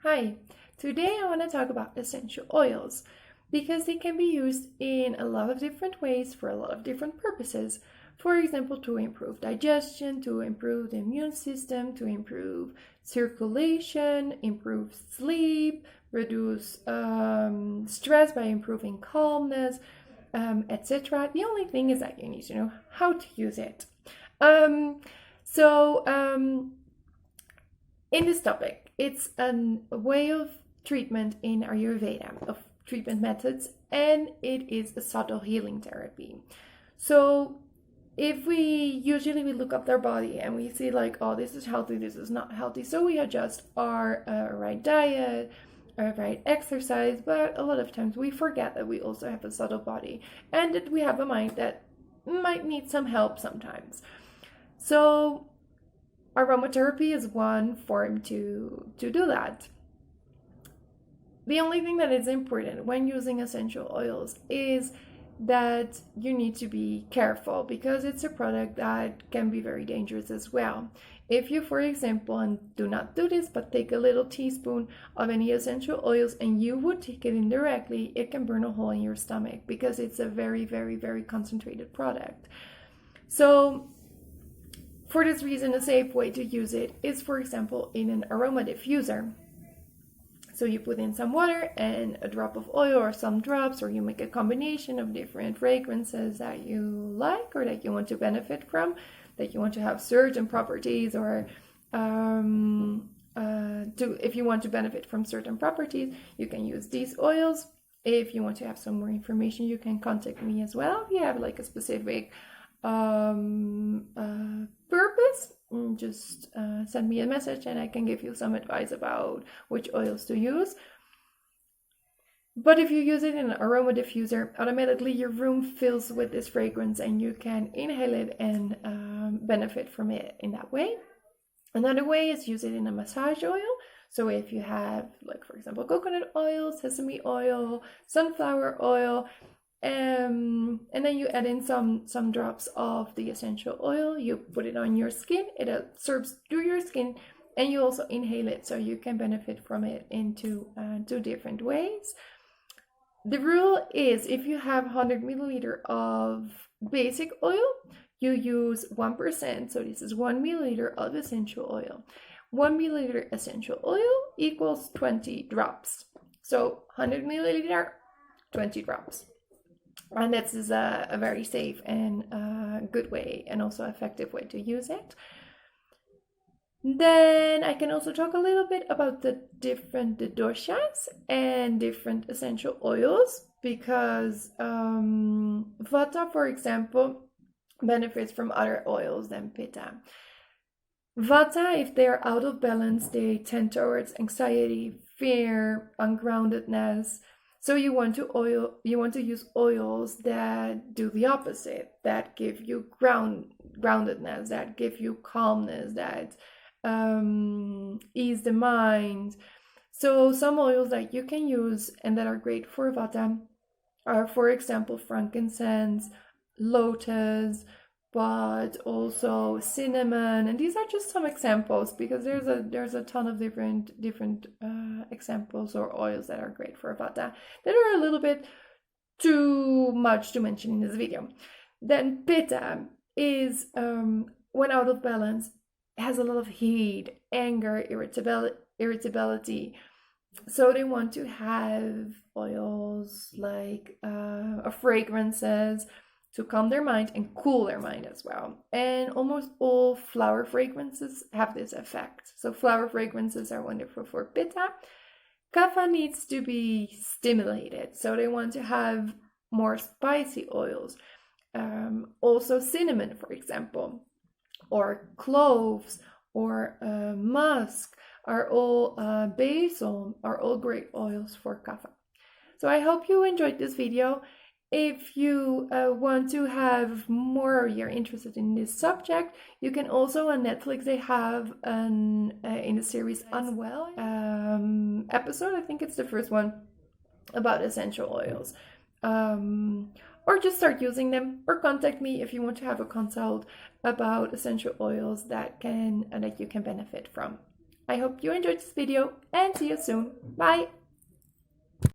Hi, today I want to talk about essential oils because they can be used in a lot of different ways for a lot of different purposes. For example, to improve digestion, to improve the immune system, to improve circulation, improve sleep, reduce stress by improving calmness, etc. The only thing is that you need to know how to use it. Um, so, in this topic, it's a way of treatment in Ayurveda, of treatment methods, and it is a subtle healing therapy. So if we look up their body and we see like, oh, this is healthy, this is not healthy, so we adjust our right diet, our right exercise, but a lot of times we forget that we also have a subtle body and that we have a mind that might need some help sometimes. So aromatherapy is one form to do that. The only thing that is important when using essential oils is that you need to be careful because it's a product that can be very dangerous as well. If you, for example, and do not do this, but take a little teaspoon of any essential oils and you would take it indirectly, it can burn a hole in your stomach because it's a very, very, very concentrated product. So for this reason, a safe way to use it is, for example, in an aroma diffuser. So you put in some water and a drop of oil or some drops, or you make a combination of different fragrances that you like or that you want to benefit from, that you want to have certain properties, or if you want to benefit from certain properties, you can use these oils. If you want to have some more information, you can contact me as well. If you have like a specific purpose, just send me a message and I can give you some advice about which oils to use. But if you use it in an aroma diffuser, automatically your room fills with this fragrance and you can inhale it and benefit from it in that way. Another way is use it in a massage oil. So if you have, like, for example, coconut oil, sesame oil, sunflower oil, and then you add in some drops of the essential oil, you put it on your skin, it absorbs through your skin, and you also inhale it, so you can benefit from it in two different ways. The rule is if you have 100 milliliter of basic oil, you use 1%, so this is 1 milliliter of essential oil. 1 milliliter essential oil equals 20 drops, so 100 milliliter, 20 drops. And this is a very safe and good way and also effective way to use it. Then I can also talk a little bit about the doshas and different essential oils, because vata, for example, benefits from other oils than pitta. Vata, if they're out of balance, they tend towards anxiety, fear, ungroundedness. So you want to use oils that do the opposite, that give you groundedness, that give you calmness, that ease the mind. So some oils that you can use and that are great for Vata are, for example, frankincense, lotus, but also cinnamon, and these are just some examples because there's a ton of different examples or oils that are great for Vata that are a little bit too much to mention in this video. Then Pitta is when out of balance, has a lot of heat, anger, irritability. So they want to have oils like fragrances to calm their mind and cool their mind as well. And almost all flower fragrances have this effect. So flower fragrances are wonderful for Pitta. Kapha needs to be stimulated, so they want to have more spicy oils. Also cinnamon, for example, or cloves, or musk are all basil are all great oils for Kapha. So I hope you enjoyed this video. If you want to have more, or you're interested in this subject, you can also on Netflix, they have in the series Unwell episode, I think it's the first one, about essential oils. Or just start using them, or contact me if you want to have a consult about essential oils that you can benefit from. I hope you enjoyed this video and see you soon. Bye!